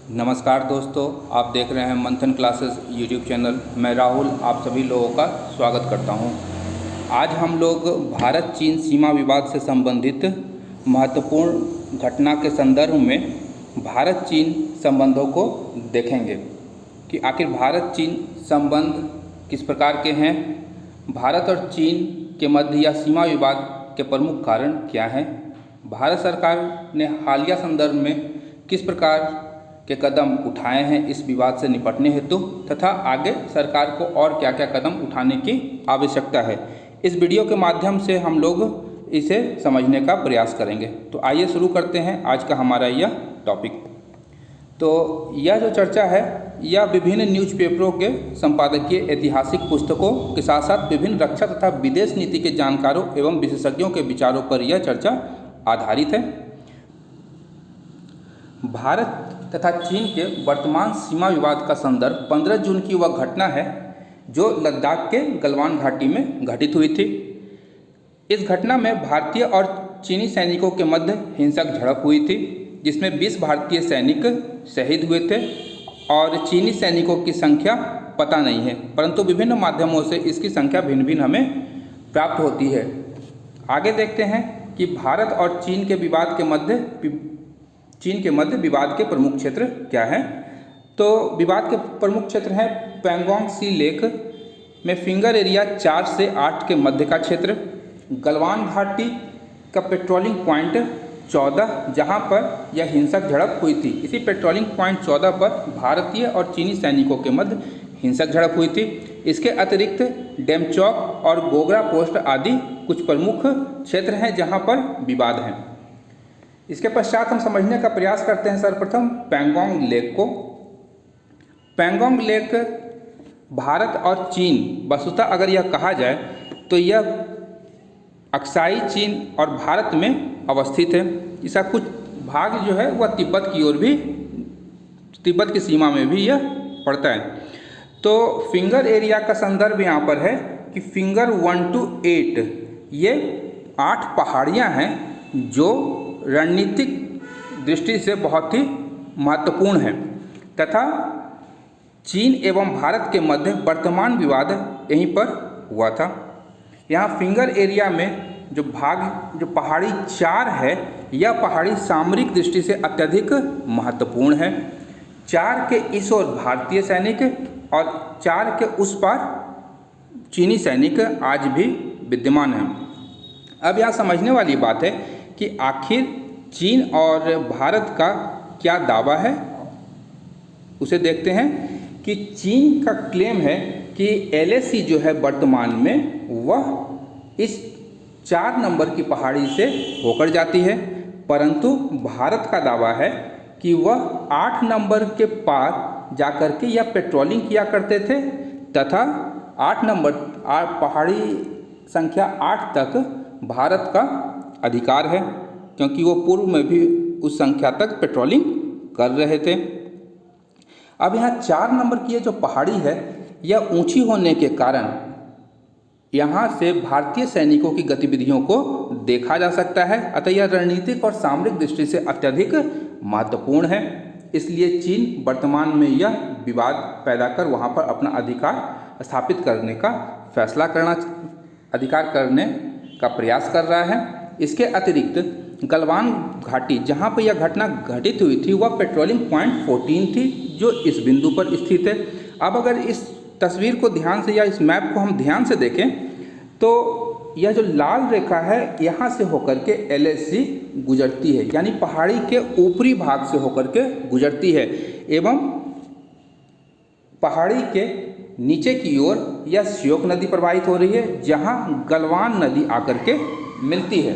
नमस्कार दोस्तों, आप देख रहे हैं मंथन क्लासेस यूट्यूब चैनल। मैं राहुल आप सभी लोगों का स्वागत करता हूं। आज हम लोग भारत चीन सीमा विवाद से संबंधित महत्वपूर्ण घटना के संदर्भ में भारत चीन संबंधों को देखेंगे कि आखिर भारत चीन संबंध किस प्रकार के हैं, भारत और चीन के मध्य या सीमा विवाद के प्रमुख कारण क्या हैं, भारत सरकार ने हालिया संदर्भ में किस प्रकार के कदम उठाए हैं इस विवाद से निपटने हेतु तथा आगे सरकार को और क्या क्या कदम उठाने की आवश्यकता है। इस वीडियो के माध्यम से हम लोग इसे समझने का प्रयास करेंगे। तो आइए शुरू करते हैं आज का हमारा यह टॉपिक। तो यह जो चर्चा है यह विभिन्न न्यूज़पेपरों के संपादकीय ऐतिहासिक पुस्तकों के साथ साथ विभिन्न रक्षा तथा विदेश नीति के जानकारों एवं विशेषज्ञों के विचारों पर यह चर्चा आधारित है। भारत तथा चीन के वर्तमान सीमा विवाद का संदर्भ 15 जून की वह घटना है जो लद्दाख के गलवान घाटी में घटित हुई थी। इस घटना में भारतीय और चीनी सैनिकों के मध्य हिंसक झड़प हुई थी जिसमें 20 भारतीय सैनिक शहीद हुए थे और चीनी सैनिकों की संख्या पता नहीं है, परंतु विभिन्न माध्यमों से इसकी संख्या भिन्न भिन्न हमें प्राप्त होती है। आगे देखते हैं कि भारत और चीन के मध्य विवाद के प्रमुख क्षेत्र क्या हैं। तो विवाद के प्रमुख क्षेत्र हैं पैंगोंग सी लेक में फिंगर एरिया 4 से 8 के मध्य का क्षेत्र, गलवान घाटी का पेट्रोलिंग पॉइंट 14 जहां पर यह हिंसक झड़प हुई थी। इसी पेट्रोलिंग पॉइंट 14 पर भारतीय और चीनी सैनिकों के मध्य हिंसक झड़प हुई थी। इसके अतिरिक्त डेमचौक और गोगरा पोस्ट आदि कुछ प्रमुख क्षेत्र हैं जहां पर विवाद हैं। इसके पश्चात हम समझने का प्रयास करते हैं सर्वप्रथम पैंगोंग लेक को। पैंगोंग लेक भारत और चीन, वस्तुतः अगर यह कहा जाए तो यह अक्साई चीन और भारत में अवस्थित है। इसका कुछ भाग जो है वह तिब्बत की ओर भी, तिब्बत की सीमा में भी यह पड़ता है। तो फिंगर एरिया का संदर्भ यहाँ पर है कि फिंगर 1 to 8 ये 8 पहाड़ियाँ हैं जो रणनीतिक दृष्टि से बहुत ही महत्वपूर्ण है तथा चीन एवं भारत के मध्य वर्तमान विवाद यहीं पर हुआ था। यहाँ फिंगर एरिया में जो पहाड़ी 4 है यह पहाड़ी सामरिक दृष्टि से अत्यधिक महत्वपूर्ण है। 4 के इस ओर भारतीय सैनिक और 4 के उस पार चीनी सैनिक आज भी विद्यमान हैं। अब यहाँ समझने वाली बात है कि आखिर चीन और भारत का क्या दावा है, उसे देखते हैं कि चीन का क्लेम है कि LAC जो है वर्तमान में वह इस 4 नंबर की पहाड़ी से होकर जाती है, परंतु भारत का दावा है कि वह 8 नंबर के पार जाकर के यह पेट्रोलिंग किया करते थे तथा 8 नंबर पहाड़ी संख्या 8 तक भारत का अधिकार है क्योंकि वो पूर्व में भी उस संख्या तक पेट्रोलिंग कर रहे थे। अब यहाँ 4 नंबर की ये जो पहाड़ी है यह ऊंची होने के कारण यहाँ से भारतीय सैनिकों की गतिविधियों को देखा जा सकता है, अतः यह रणनीतिक और सामरिक दृष्टि से अत्यधिक महत्वपूर्ण है। इसलिए चीन वर्तमान में यह विवाद पैदा कर वहाँ पर अपना अधिकार स्थापित करने का अधिकार करने का प्रयास कर रहा है। इसके अतिरिक्त गलवान घाटी जहाँ पर यह घटना घटित हुई थी वह पेट्रोलिंग पॉइंट 14 थी जो इस बिंदु पर स्थित है। अब अगर इस तस्वीर को ध्यान से या इस मैप को हम ध्यान से देखें तो यह जो लाल रेखा है यहाँ से होकर के LAC गुजरती है, यानी पहाड़ी के ऊपरी भाग से होकर के गुजरती है एवं पहाड़ी के नीचे की ओर यह श्योक नदी प्रवाहित हो रही है जहाँ गलवान नदी आकर के मिलती है।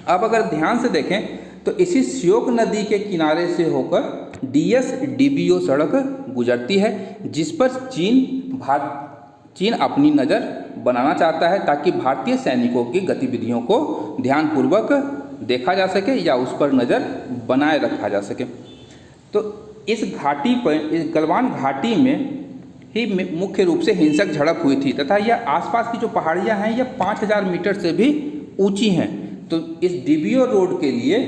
अब अगर ध्यान से देखें तो इसी श्योक नदी के किनारे से होकर DSDBO सड़क गुजरती है जिस पर चीन अपनी नज़र बनाना चाहता है ताकि भारतीय सैनिकों की गतिविधियों को ध्यानपूर्वक देखा जा सके या उस पर नज़र बनाए रखा जा सके। तो इस घाटी पर, इस गलवान घाटी में ही मुख्य रूप से हिंसक झड़प हुई थी तथा यह आसपास की जो पहाड़ियां हैं यह 5000 मीटर से भी ऊंची हैं। तो इस DBO रोड के लिए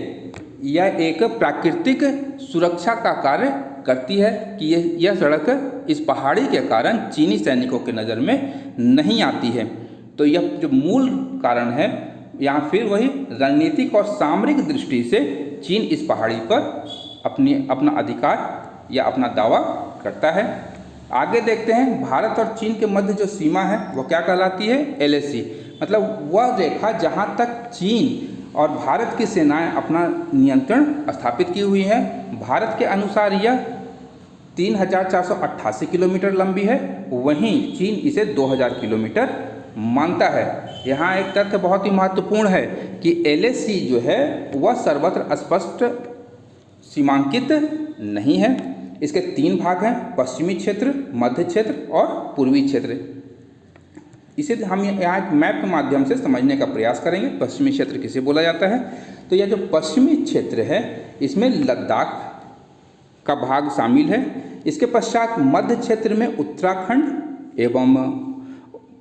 यह एक प्राकृतिक सुरक्षा का कार्य करती है कि यह सड़क इस पहाड़ी के कारण चीनी सैनिकों के नज़र में नहीं आती है। तो यह जो मूल कारण है, या फिर वही रणनीतिक और सामरिक दृष्टि से चीन इस पहाड़ी पर अपना अधिकार या अपना दावा करता है। आगे देखते हैं, भारत और चीन के मध्य जो सीमा है वो क्या कहलाती है? LAC, मतलब वह रेखा जहाँ तक चीन और भारत की सेनाएं अपना नियंत्रण स्थापित की हुई है। भारत के अनुसार यह 3488 किलोमीटर लंबी है, वहीं चीन इसे 2000 किलोमीटर मानता है। यहाँ एक तथ्य बहुत ही महत्वपूर्ण है कि LAC जो है वह सर्वत्र स्पष्ट सीमांकित नहीं है। इसके 3 भाग हैं, पश्चिमी क्षेत्र, मध्य क्षेत्र और पूर्वी क्षेत्र। इसे हम यहाँ एक मैप के माध्यम से समझने का प्रयास करेंगे। पश्चिमी क्षेत्र किसे बोला जाता है? तो यह जो पश्चिमी क्षेत्र है इसमें लद्दाख का भाग शामिल है। इसके पश्चात मध्य क्षेत्र में उत्तराखंड एवं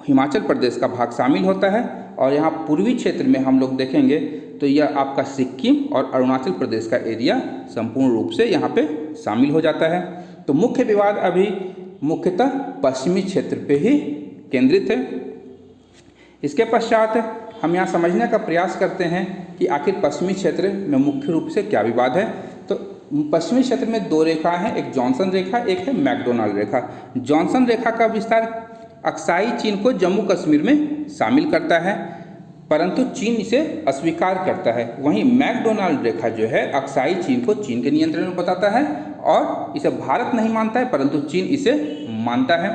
हिमाचल प्रदेश का भाग शामिल होता है, और यहाँ पूर्वी क्षेत्र में हम लोग देखेंगे तो यह आपका सिक्किम और अरुणाचल प्रदेश का एरिया संपूर्ण रूप से यहाँ पे शामिल हो जाता है। तो मुख्य विवाद अभी मुख्यतः पश्चिमी क्षेत्र पे ही केंद्रित है। इसके पश्चात हम यहाँ समझने का प्रयास करते हैं कि आखिर पश्चिमी क्षेत्र में मुख्य रूप से क्या विवाद है। तो पश्चिमी क्षेत्र में 2 रेखाएं हैं, एक जॉनसन रेखा, एक है मैकडोनाल्ड रेखा। जॉनसन रेखा का विस्तार अक्साई चीन को जम्मू कश्मीर में शामिल करता है, परंतु चीन इसे अस्वीकार करता है। वहीं मैकडोनाल्ड रेखा जो है अक्साई चीन को चीन के नियंत्रण में बताता है और इसे भारत नहीं मानता है, परंतु चीन इसे मानता है।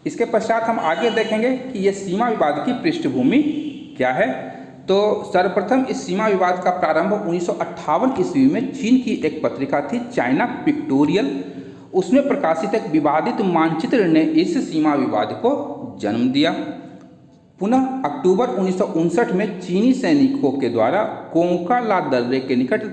इसके पश्चात हम आगे देखेंगे कि यह सीमा विवाद की पृष्ठभूमि क्या है। तो सर्वप्रथम इस सीमा विवाद का प्रारंभ 1958 ईस्वी में चीन की एक पत्रिका थी, चाइना पिक्टोरियल। उसमें प्रकाशित एक विवादित मानचित्र ने इस सीमा विवाद को जन्म दिया। पुनः अक्टूबर 1959 में चीनी सैनिकों के द्वारा कोंका ला दर्रे के निकट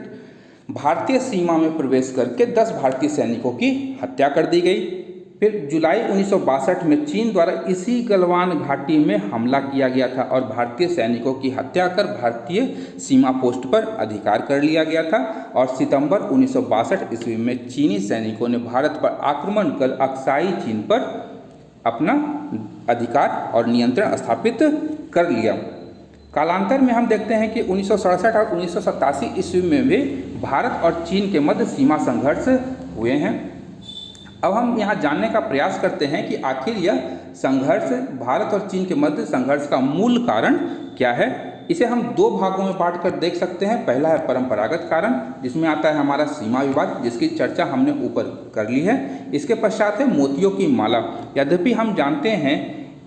भारतीय सीमा में प्रवेश करके 10 भारतीय सैनिकों की हत्या कर दी गई। फिर जुलाई 1962 में चीन द्वारा इसी गलवान घाटी में हमला किया गया था और भारतीय सैनिकों की हत्या कर भारतीय सीमा पोस्ट पर अधिकार कर लिया गया था। और सितंबर 1962 ईस्वी में चीनी सैनिकों ने भारत पर आक्रमण कर अक्साई चीन पर अपना अधिकार और नियंत्रण स्थापित कर लिया। कालांतर में हम देखते हैं कि 1967 और 1987 ईस्वी में भी भारत और चीन के मध्य सीमा संघर्ष हुए हैं। अब हम यहाँ जानने का प्रयास करते हैं कि आखिर यह संघर्ष, भारत और चीन के मध्य संघर्ष का मूल कारण क्या है। इसे हम 2 भागों में बांट कर देख सकते हैं। पहला है परंपरागत कारण, जिसमें आता है हमारा सीमा विवाद, जिसकी चर्चा हमने ऊपर कर ली है। इसके पश्चात है मोतियों की माला। यद्यपि हम जानते हैं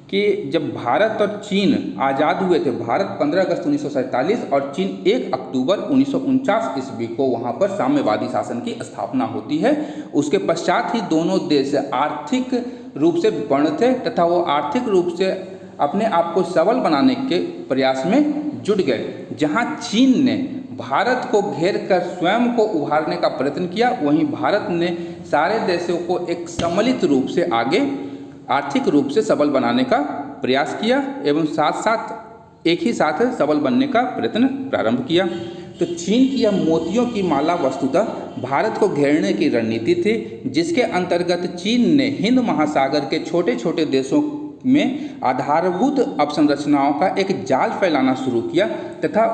कि जब भारत और चीन आज़ाद हुए थे, भारत 15 अगस्त 1947 और चीन 1 अक्टूबर 1949 ईस्वी को वहाँ पर साम्यवादी शासन की स्थापना होती है। उसके पश्चात ही दोनों देश आर्थिक रूप से विपन्न थे तथा वो आर्थिक रूप से अपने आप को सबल बनाने के प्रयास में जुट गए। जहाँ चीन ने भारत को घेर कर स्वयं को उभारने का प्रयत्न किया, वहीं भारत ने सारे देशों को एक सम्मिलित रूप से आगे आर्थिक रूप से सबल बनाने का प्रयास किया एवं साथ साथ एक ही साथ सबल बनने का प्रयत्न प्रारंभ किया। तो चीन की यह मोतियों की माला वस्तुतः भारत को घेरने की रणनीति थी, जिसके अंतर्गत चीन ने हिंद महासागर के छोटे छोटे देशों में आधारभूत अवसंरचनाओं का एक जाल फैलाना शुरू किया तथा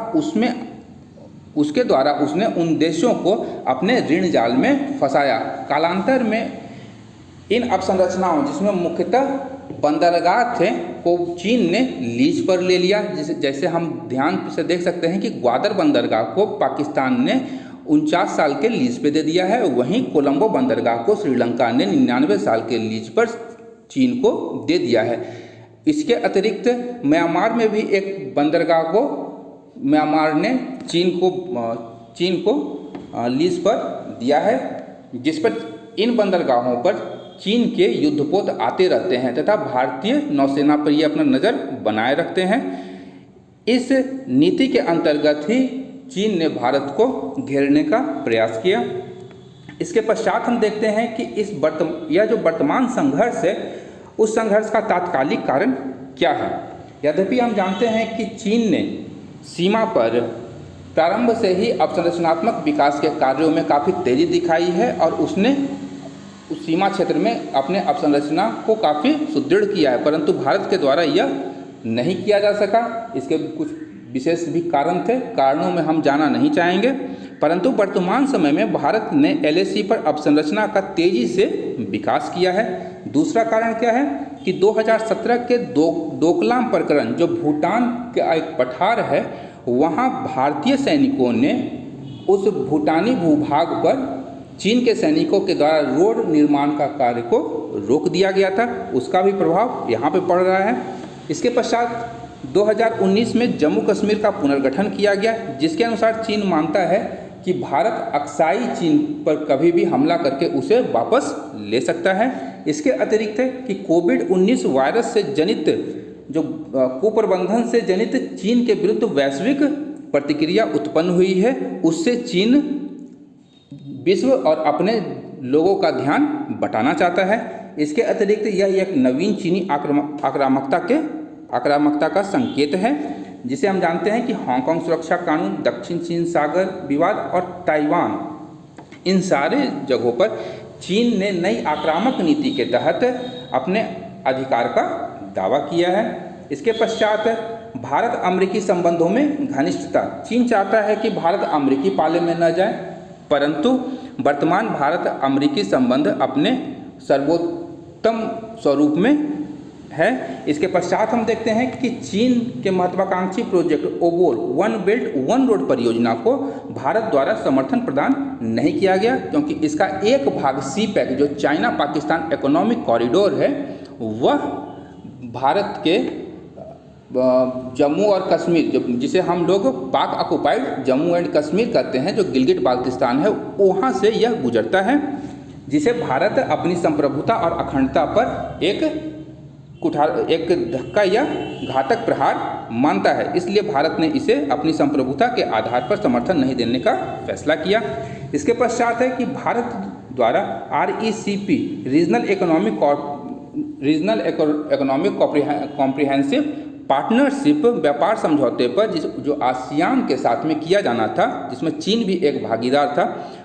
उसके द्वारा उसने उन देशों को अपने ऋण जाल में फंसाया। कालांतर में इन अवसंरचनाओं, जिसमें मुख्यतः बंदरगाह थे, को चीन ने लीज पर ले लिया। जैसे हम ध्यान से देख सकते हैं कि ग्वादर बंदरगाह को पाकिस्तान ने 49 साल के लीज पे दे दिया है, वहीं कोलंबो बंदरगाह को श्रीलंका ने 99 साल के लीज पर चीन को दे दिया है। इसके अतिरिक्त म्यांमार में भी एक बंदरगाह को म्यांमार ने चीन को लीज पर दिया है, जिस पर इन बंदरगाहों पर चीन के युद्धपोत आते रहते हैं तथा भारतीय नौसेना पर ये अपना नज़र बनाए रखते हैं। इस नीति के अंतर्गत ही चीन ने भारत को घेरने का प्रयास किया। इसके पश्चात हम देखते हैं कि यह जो वर्तमान संघर्ष है, उस संघर्ष का तात्कालिक कारण क्या है। यद्यपि हम जानते हैं कि चीन ने सीमा पर प्रारंभ से ही अवसंरचनात्मक विकास के कार्यों में काफ़ी तेजी दिखाई है और उसने उस सीमा क्षेत्र में अपने अवसंरचना को काफ़ी सुदृढ़ किया है, परंतु भारत के द्वारा यह नहीं किया जा सका। इसके कुछ विशेष भी कारण थे, कारणों में हम जाना नहीं चाहेंगे, परंतु वर्तमान समय में भारत ने LAC पर अवसंरचना का तेजी से विकास किया है। दूसरा कारण क्या है कि 2017 के डोकलाम प्रकरण, जो भूटान का एक पठार है, वहाँ भारतीय सैनिकों ने उस भूटानी भूभाग पर चीन के सैनिकों के द्वारा रोड निर्माण का कार्य को रोक दिया गया था, उसका भी प्रभाव यहाँ पे पड़ रहा है। इसके पश्चात 2019 में जम्मू कश्मीर का पुनर्गठन किया गया, जिसके अनुसार चीन मानता है कि भारत अक्साई चीन पर कभी भी हमला करके उसे वापस ले सकता है। इसके अतिरिक्त है कि कोविड-19 वायरस से जनित जो कुप्रबंधन से जनित चीन के विरुद्ध वैश्विक प्रतिक्रिया उत्पन्न हुई है, उससे चीन विश्व और अपने लोगों का ध्यान बटाना चाहता है। इसके अतिरिक्त यह एक नवीन चीनी आक्रामकता का संकेत है, जिसे हम जानते हैं कि हांगकांग सुरक्षा कानून, दक्षिण चीन सागर विवाद और ताइवान, इन सारे जगहों पर चीन ने नई आक्रामक नीति के तहत अपने अधिकार का दावा किया है। इसके पश्चात भारत अमेरिकी संबंधों में घनिष्ठता। चीन चाहता है कि भारत अमेरिकी पाले में न जाए, परंतु वर्तमान भारत अमेरिकी संबंध अपने सर्वोत्तम स्वरूप में है। इसके पश्चात हम देखते हैं कि चीन के महत्वाकांक्षी प्रोजेक्ट ओबोल वन बेल्ट वन रोड परियोजना को भारत द्वारा समर्थन प्रदान नहीं किया गया, क्योंकि इसका एक भाग CPEC, जो चाइना पाकिस्तान इकोनॉमिक कॉरिडोर है, वह भारत के जम्मू और कश्मीर, जो जिसे हम लोग पाक ऑक्युपाइड जम्मू एंड कश्मीर कहते हैं, जो गिलगिट बाल्टिस्तान है, वहाँ से यह गुजरता है, जिसे भारत अपनी संप्रभुता और अखंडता पर एक धक्का या घातक प्रहार मानता है। इसलिए भारत ने इसे अपनी संप्रभुता के आधार पर समर्थन नहीं देने का फैसला किया। इसके पश्चात है कि भारत द्वारा RECP regional economic comprehensive partnership व्यापार समझौते पर जो आसियान के साथ में किया जाना था, जिसमें चीन भी एक भागीदार था,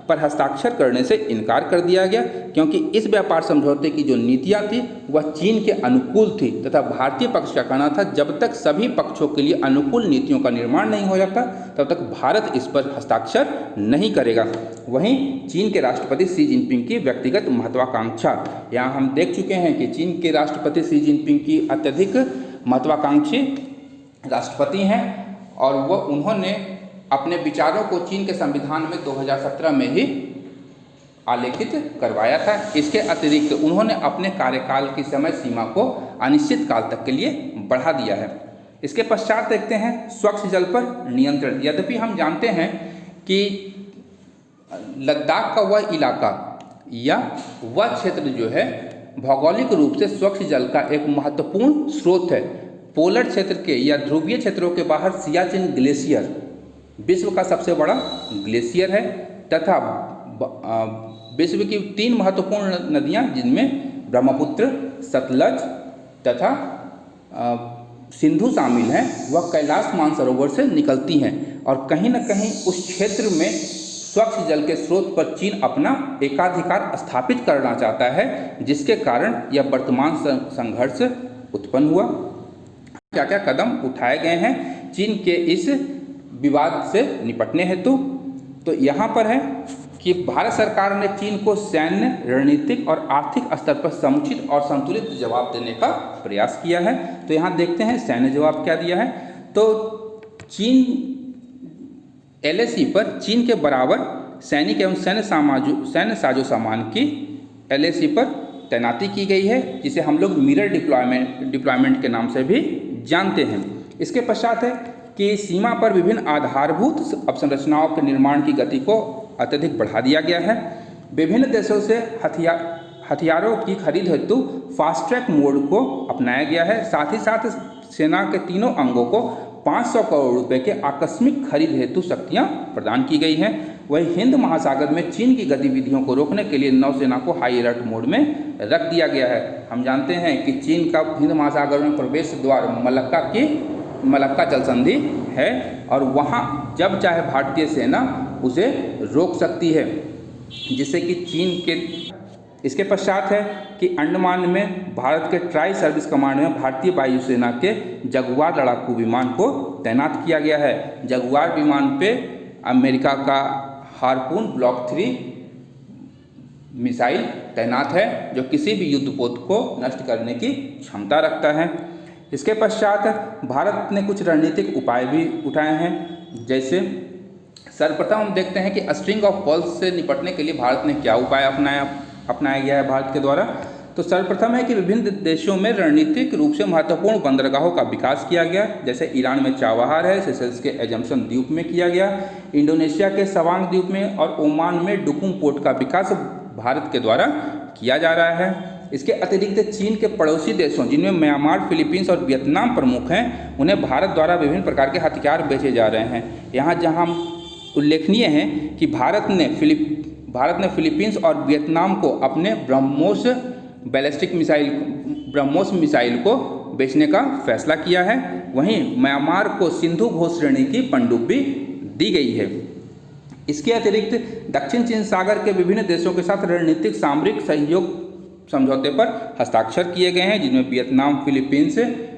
पर हस्ताक्षर करने से इनकार कर दिया गया, क्योंकि इस व्यापार समझौते की जो नीतियां थी वह चीन के अनुकूल थी, तथा भारतीय पक्ष का कहना था जब तक सभी पक्षों के लिए अनुकूल नीतियों का निर्माण नहीं हो जाता तब तक भारत इस पर हस्ताक्षर नहीं करेगा। वहीं चीन के राष्ट्रपति शी जिनपिंग की व्यक्तिगत महत्वाकांक्षा, यहाँ हम देख चुके हैं कि चीन के राष्ट्रपति शी जिनपिंग की अत्यधिक महत्वाकांक्षी राष्ट्रपति हैं और उन्होंने अपने विचारों को चीन के संविधान में 2017 में ही आलेखित करवाया था। इसके अतिरिक्त उन्होंने अपने कार्यकाल की समय सीमा को अनिश्चित काल तक के लिए बढ़ा दिया है। इसके पश्चात देखते हैं स्वच्छ जल पर नियंत्रण। यद्यपि हम जानते हैं कि लद्दाख का वह इलाका या वह क्षेत्र जो है भौगोलिक रूप से स्वच्छ जल का एक महत्वपूर्ण स्रोत है। पोलर क्षेत्र के या ध्रुवीय क्षेत्रों के बाहर सियाचिन ग्लेशियर विश्व का सबसे बड़ा ग्लेशियर है, तथा विश्व की 3 महत्वपूर्ण नदियां, जिनमें ब्रह्मपुत्र, सतलज तथा सिंधु शामिल हैं, वह कैलाश मानसरोवर से निकलती हैं। और कहीं न कहीं उस क्षेत्र में स्वच्छ जल के स्रोत पर चीन अपना एकाधिकार स्थापित करना चाहता है, जिसके कारण यह वर्तमान संघर्ष उत्पन्न हुआ। क्या क्या कदम उठाए गए हैं चीन के इस विवाद से निपटने हेतु? तो यहाँ पर है कि भारत सरकार ने चीन को सैन्य, रणनीतिक और आर्थिक स्तर पर समुचित और संतुलित जवाब देने का प्रयास किया है। तो यहाँ देखते हैं सैन्य जवाब क्या दिया है। तो चीन LAC पर चीन के बराबर सैनिक एवं सैन्य साजो सामान की LAC पर तैनाती की गई है, जिसे हम लोग मिरर डिप्लॉयमेंट के नाम से भी जानते हैं। इसके पश्चात है कि सीमा पर विभिन्न आधारभूत अवसंरचनाओं के निर्माण की गति को अत्यधिक बढ़ा दिया गया है। विभिन्न देशों से हथियारों की खरीद हेतु फास्ट ट्रैक मोड को अपनाया गया है। साथ ही साथ सेना के तीनों अंगों को 500 करोड़ रुपए के आकस्मिक खरीद हेतु शक्तियां प्रदान की गई हैं। वहीं हिंद महासागर में चीन की गतिविधियों को रोकने के लिए नौसेना को हाई अलर्ट मोड में रख दिया गया है। हम जानते हैं कि चीन का हिंद महासागर में प्रवेश द्वार मलक्का की मलक्का जल संधि है और वहाँ जब चाहे भारतीय सेना उसे रोक सकती है, जिससे कि चीन के। इसके पश्चात है कि अंडमान में भारत के ट्राई सर्विस कमांड में भारतीय वायुसेना के जगुआर लड़ाकू विमान को तैनात किया गया है। जगुआर विमान पे अमेरिका का हार्पून ब्लॉक 3 मिसाइल तैनात है, जो किसी भी युद्धपोत को नष्ट करने की क्षमता रखता है। इसके पश्चात भारत ने कुछ रणनीतिक उपाय भी उठाए हैं, जैसे सर्वप्रथम हम देखते हैं कि स्ट्रिंग ऑफ पर्ल्स से निपटने के लिए भारत ने क्या उपाय अपनाया गया है भारत के द्वारा। तो सर्वप्रथम है कि विभिन्न देशों में रणनीतिक रूप से महत्वपूर्ण बंदरगाहों का विकास किया गया, जैसे ईरान में चाबहार है, सेशल्स के एजम्पशन द्वीप में किया गया, इंडोनेशिया के सवांग द्वीप में और ओमान में डुकुम पोर्ट का विकास भारत के द्वारा किया जा रहा है। इसके अतिरिक्त चीन के पड़ोसी देशों, जिनमें म्यांमार, फिलीपींस और वियतनाम प्रमुख हैं, उन्हें भारत द्वारा विभिन्न प्रकार के हथियार बेचे जा रहे हैं। यहाँ जहाँ उल्लेखनीय है कि भारत ने फिलीपींस और वियतनाम को अपने ब्रह्मोस मिसाइल को बेचने का फैसला किया है। वहीं म्यांमार को सिंधु घोष श्रेणी की पनडुब्बी दी गई है। इसके अतिरिक्त दक्षिण चीन सागर के विभिन्न देशों के साथ रणनीतिक सामरिक सहयोग समझौते पर हस्ताक्षर किए गए हैं, जिनमें वियतनाम, फिलीपींस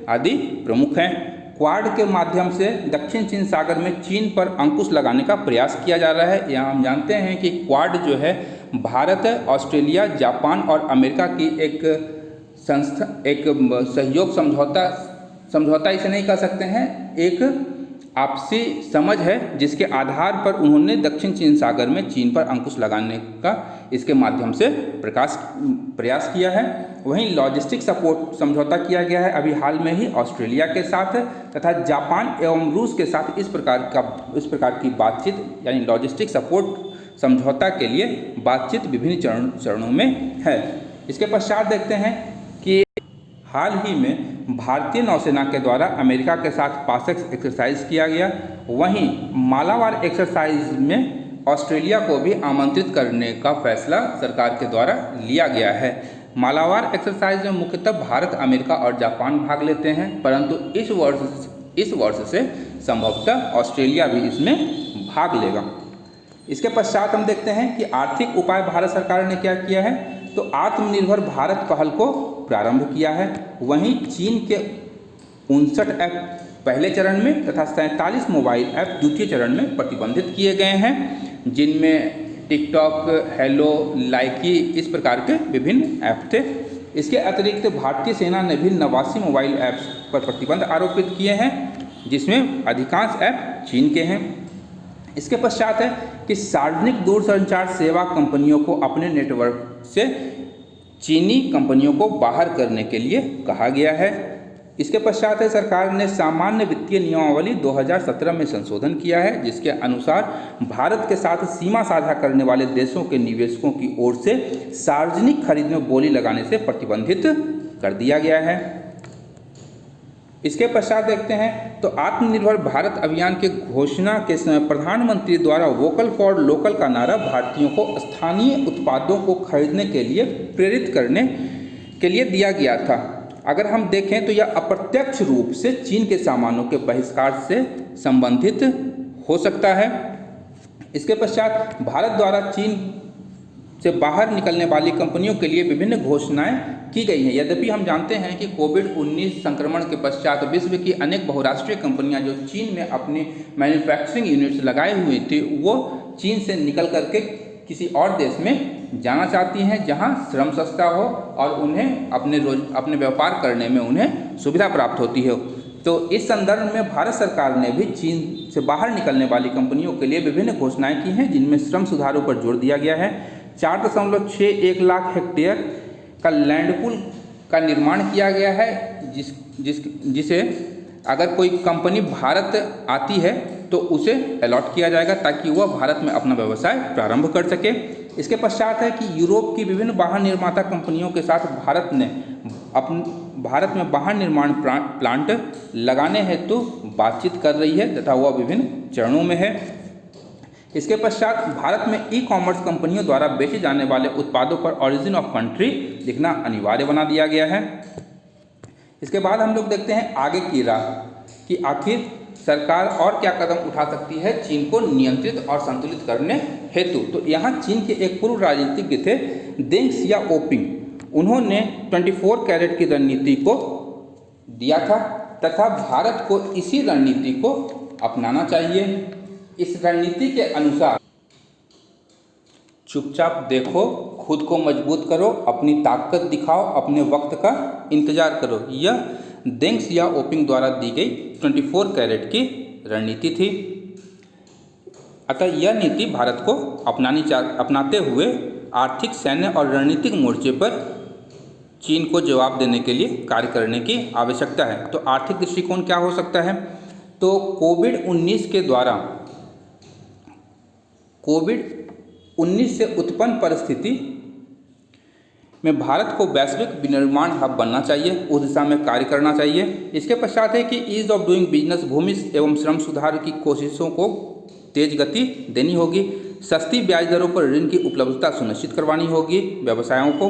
आदि प्रमुख हैं। क्वाड के माध्यम से दक्षिण चीन सागर में चीन पर अंकुश लगाने का प्रयास किया जा रहा है। यहाँ हम जानते हैं कि क्वाड जो है भारत, ऑस्ट्रेलिया, जापान और अमेरिका की एक सहयोग समझौता इसे नहीं कह सकते हैं, एक आपसी समझ है, जिसके आधार पर उन्होंने दक्षिण चीन सागर में चीन पर अंकुश लगाने का इसके माध्यम से प्रयास किया है। वहीं लॉजिस्टिक सपोर्ट समझौता किया गया है अभी हाल में ही ऑस्ट्रेलिया के साथ तथा जापान एवं रूस के साथ इस प्रकार की बातचीत, यानी लॉजिस्टिक सपोर्ट समझौता के लिए बातचीत विभिन्न चरणों में है। इसके पश्चात देखते हैं कि हाल ही में भारतीय नौसेना के द्वारा अमेरिका के साथ पासेक्स एक्सरसाइज किया गया। वहीं मालाबार एक्सरसाइज में ऑस्ट्रेलिया को भी आमंत्रित करने का फैसला सरकार के द्वारा लिया गया है। मालाबार एक्सरसाइज में मुख्यतः भारत, अमेरिका और जापान भाग लेते हैं, परंतु इस वर्ष से संभवतः ऑस्ट्रेलिया भी इसमें भाग लेगा। इसके पश्चात हम देखते हैं कि आर्थिक उपाय भारत सरकार ने क्या किया है। तो आत्मनिर्भर भारत पहल को प्रारंभ किया है। वहीं चीन के 59 ऐप पहले चरण में तथा 47 मोबाइल ऐप द्वितीय चरण में प्रतिबंधित किए गए हैं, जिनमें टिकटॉक, हेलो, लाइकी इस प्रकार के विभिन्न ऐप थे। इसके अतिरिक्त भारतीय सेना ने भी 89 मोबाइल ऐप्स पर प्रतिबंध आरोपित किए हैं, जिसमें अधिकांश ऐप चीन के हैं। इसके पश्चात है कि सार्वजनिक दूरसंचार सेवा कंपनियों को अपने नेटवर्क से चीनी कंपनियों को बाहर करने के लिए कहा गया है। इसके पश्चात है सरकार ने सामान्य वित्तीय नियमावली 2017 में संशोधन किया है, जिसके अनुसार भारत के साथ सीमा साझा करने वाले देशों के निवेशकों की ओर से सार्वजनिक खरीद में बोली लगाने से प्रतिबंधित कर दिया गया है। इसके पश्चात देखते हैं तो आत्मनिर्भर भारत अभियान के घोषणा के समय प्रधानमंत्री द्वारा वोकल फॉर लोकल का नारा भारतीयों को स्थानीय उत्पादों को खरीदने के लिए प्रेरित करने के लिए दिया गया था। अगर हम देखें तो यह अप्रत्यक्ष रूप से चीन के सामानों के बहिष्कार से संबंधित हो सकता है। इसके पश्चात भारत द्वारा चीन से बाहर निकलने वाली कंपनियों के लिए विभिन्न घोषणाएं की गई हैं। यद्यपि हम जानते हैं कि कोविड-19 संक्रमण के पश्चात विश्व की अनेक बहुराष्ट्रीय कंपनियां जो चीन में अपनी मैन्युफैक्चरिंग यूनिट्स लगाए हुए थी, वो चीन से निकल करके किसी और देश में जाना चाहती हैं, जहां श्रम सस्ता हो और उन्हें अपने व्यापार करने में उन्हें सुविधा प्राप्त होती है। तो इस संदर्भ में भारत सरकार ने भी चीन से बाहर निकलने वाली कंपनियों के लिए विभिन्न घोषणाएं की हैं, जिनमें श्रम सुधारों पर जोर दिया गया है। 4.61 लाख हेक्टेयर का लैंडपूल का निर्माण किया गया है, जिसे अगर कोई कंपनी भारत आती है तो उसे अलॉट किया जाएगा, ताकि वह भारत में अपना व्यवसाय प्रारंभ कर सके। इसके पश्चात है कि यूरोप की विभिन्न वाहन निर्माता कंपनियों के साथ भारत में वाहन निर्माण प्लांट लगाने हेतु बातचीत कर रही है तथा वह विभिन्न चरणों में है। इसके पश्चात भारत में ई कॉमर्स कंपनियों द्वारा बेचे जाने वाले उत्पादों पर ऑरिजिन ऑफ कंट्री लिखना अनिवार्य बना दिया गया है। इसके बाद हम लोग देखते हैं आगे की राह कि आखिर सरकार और क्या कदम उठा सकती है चीन को नियंत्रित और संतुलित करने हेतु। तो यहाँ चीन के एक पूर्व राजनीतिज्ञ थे देंग सियाओपिंग, उन्होंने 24 कैरेट की रणनीति को दिया था तथा भारत को इसी रणनीति को अपनाना चाहिए। इस रणनीति के अनुसार चुपचाप देखो, खुद को मजबूत करो, अपनी ताकत दिखाओ, अपने वक्त का इंतजार करो। यह देंग सियाओपिंग द्वारा दी गई 24 कैरेट की रणनीति थी। अतः यह नीति भारत को अपनाते हुए आर्थिक, सैन्य और रणनीतिक मोर्चे पर चीन को जवाब देने के लिए कार्य करने की आवश्यकता है। तो आर्थिक दृष्टिकोण क्या हो सकता है? तो कोविड-19 से उत्पन्न परिस्थिति में भारत को वैश्विक विनिर्माण हब बनना चाहिए, उस दिशा में कार्य करना चाहिए। इसके पश्चात है कि ईज ऑफ डूइंग बिजनेस, भूमि एवं श्रम सुधार की कोशिशों को तेज गति देनी होगी। सस्ती ब्याज दरों पर ऋण की उपलब्धता सुनिश्चित करवानी होगी व्यवसायों को।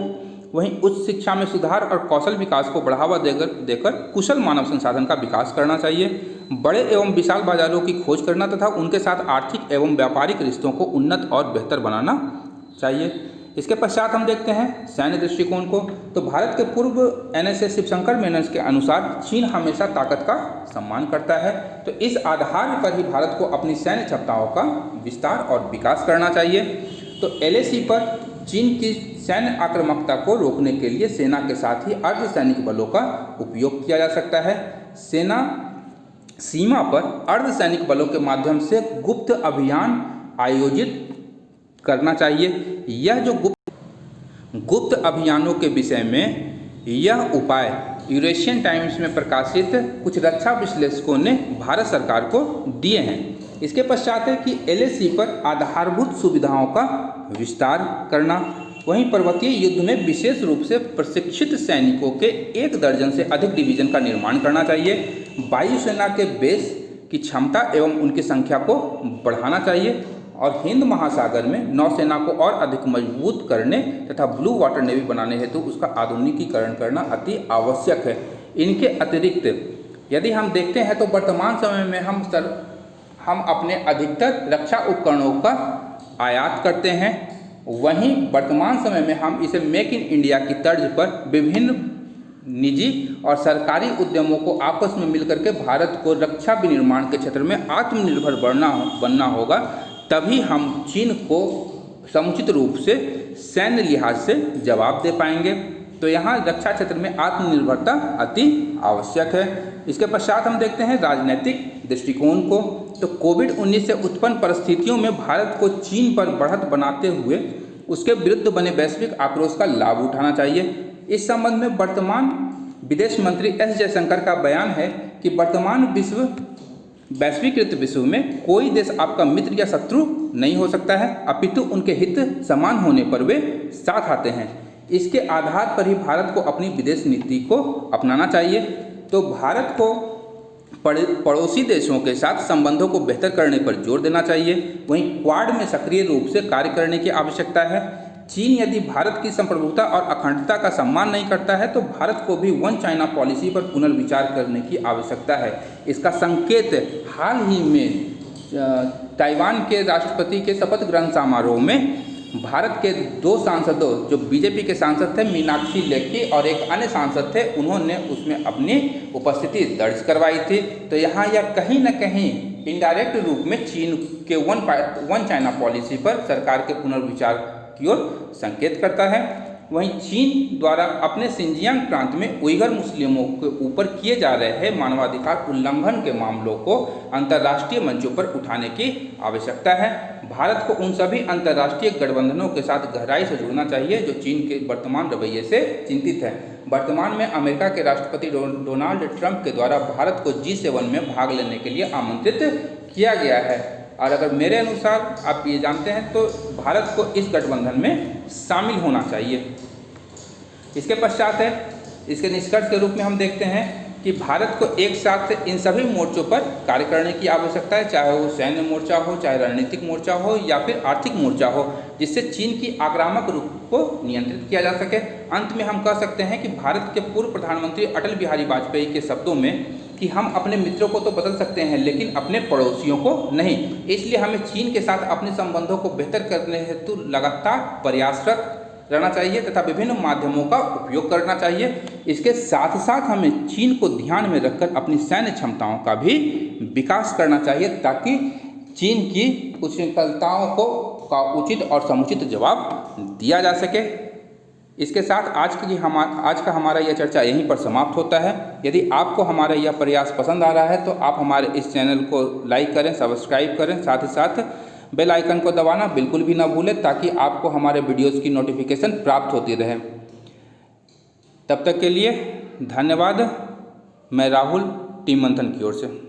वहीं उच्च शिक्षा में सुधार और कौशल विकास को बढ़ावा देकर कुशल मानव संसाधन का विकास करना चाहिए। बड़े एवं विशाल बाजारों की खोज करना तथा उनके साथ आर्थिक एवं व्यापारिक रिश्तों को उन्नत और बेहतर बनाना चाहिए। इसके पश्चात हम देखते हैं सैन्य दृष्टिकोण को। तो भारत के पूर्व NSA शिवशंकर मेनन के अनुसार चीन हमेशा ताकत का सम्मान करता है। तो इस आधार पर ही भारत को अपनी सैन्य क्षमताओं का विस्तार और विकास करना चाहिए। तो LAC पर चीन की सैन्य आक्रामकता को रोकने के लिए सेना के साथ ही अर्धसैनिक बलों का उपयोग किया जा सकता है। सेना सीमा पर अर्धसैनिक बलों के माध्यम से गुप्त अभियान आयोजित करना चाहिए। यह जो गुप्त अभियानों के विषय में यह उपाय यूरेशियन टाइम्स में प्रकाशित कुछ रक्षा विश्लेषकों ने भारत सरकार को दिए हैं। इसके पश्चात है कि LAC पर आधारभूत सुविधाओं का विस्तार करना। वहीं पर्वतीय युद्ध में विशेष रूप से प्रशिक्षित सैनिकों के 1 दर्जन से अधिक डिवीजन का निर्माण करना चाहिए। वायुसेना के बेस की क्षमता एवं उनकी संख्या को बढ़ाना चाहिए और हिंद महासागर में नौसेना को और अधिक मजबूत करने तथा ब्लू वाटर नेवी बनाने हेतु उसका आधुनिकीकरण करना अति आवश्यक है। इनके अतिरिक्त यदि हम देखते हैं तो वर्तमान समय में हम अपने अधिकतर रक्षा उपकरणों का आयात करते हैं। वहीं वर्तमान समय में हम इसे मेक इन इंडिया की तर्ज पर विभिन्न निजी और सरकारी उद्यमों को आपस में मिलकर के भारत को रक्षा विनिर्माण के क्षेत्र में आत्मनिर्भर बनना होगा। तभी हम चीन को समुचित रूप से सैन्य लिहाज से जवाब दे पाएंगे। तो यहाँ रक्षा क्षेत्र में आत्मनिर्भरता अति आवश्यक है। इसके पश्चात हम देखते हैं राजनीतिक दृष्टिकोण को। तो कोविड-19 से उत्पन्न परिस्थितियों में भारत को चीन पर बढ़त बनाते हुए उसके विरुद्ध बने वैश्विक आक्रोश का लाभ उठाना चाहिए। इस संबंध में वर्तमान विदेश मंत्री S जयशंकर का बयान है कि वर्तमान वैश्वीकृत विश्व में कोई देश आपका मित्र या शत्रु नहीं हो सकता है, अपितु उनके हित समान होने पर वे साथ आते हैं। इसके आधार पर ही भारत को अपनी विदेश नीति को अपनाना चाहिए। तो भारत को पड़ोसी देशों के साथ संबंधों को बेहतर करने पर जोर देना चाहिए। वहीं क्वाड में सक्रिय रूप से कार्य करने की आवश्यकता है। चीन यदि भारत की संप्रभुता और अखंडता का सम्मान नहीं करता है तो भारत को भी वन चाइना पॉलिसी पर पुनर्विचार करने की आवश्यकता है। इसका संकेत हाल ही में ताइवान के राष्ट्रपति के शपथ ग्रहण समारोह में भारत के 2 सांसदों, जो बीजेपी के सांसद थे मीनाक्षी लेखी और एक अन्य सांसद थे, उन्होंने उसमें अपनी उपस्थिति दर्ज करवाई थी। तो यहाँ यह कहीं न कहीं इनडायरेक्ट रूप में चीन के वन चाइना पॉलिसी पर सरकार के पुनर्विचार की ओर संकेत करता है। वहीं चीन द्वारा अपने सिंजियांग प्रांत में उइगर मुस्लिमों के ऊपर किए जा रहे मानवाधिकार उल्लंघन के मामलों को अंतर्राष्ट्रीय मंचों पर उठाने की आवश्यकता है। भारत को उन सभी अंतर्राष्ट्रीय गठबंधनों के साथ गहराई से जुड़ना चाहिए जो चीन के वर्तमान रवैये से चिंतित है। वर्तमान में अमेरिका के राष्ट्रपति डोनाल्ड ट्रंप के द्वारा भारत को G7 में भाग लेने के लिए आमंत्रित किया गया है और अगर मेरे अनुसार आप ये जानते हैं तो भारत को इस गठबंधन में शामिल होना चाहिए। इसके पश्चात है, इसके निष्कर्ष के रूप में हम देखते हैं कि भारत को एक साथ इन सभी मोर्चों पर कार्य करने की आवश्यकता है, चाहे वो सैन्य मोर्चा हो, चाहे रणनीतिक मोर्चा हो या फिर आर्थिक मोर्चा हो, जिससे चीन की आक्रामक रूप को नियंत्रित किया जा सके। अंत में हम कह सकते हैं कि भारत के पूर्व प्रधानमंत्री अटल बिहारी वाजपेयी के शब्दों में कि हम अपने मित्रों को तो बदल सकते हैं लेकिन अपने पड़ोसियों को नहीं। इसलिए हमें चीन के साथ अपने संबंधों को बेहतर करने हेतु लगातार प्रयासरत रहना चाहिए तथा विभिन्न माध्यमों का उपयोग करना चाहिए। इसके साथ साथ हमें चीन को ध्यान में रखकर अपनी सैन्य क्षमताओं का भी विकास करना चाहिए ताकि चीन की कुशलताओं को का उचित और समुचित जवाब दिया जा सके। इसके साथ आज का हमारा यह चर्चा यहीं पर समाप्त होता है। यदि आपको हमारा यह प्रयास पसंद आ रहा है तो आप हमारे इस चैनल को लाइक करें, सब्सक्राइब करें, साथ ही साथ बेल आइकन को दबाना बिल्कुल भी ना भूलें ताकि आपको हमारे वीडियोस की नोटिफिकेशन प्राप्त होती रहे। तब तक के लिए धन्यवाद। मैं राहुल, टीम मंथन की ओर से।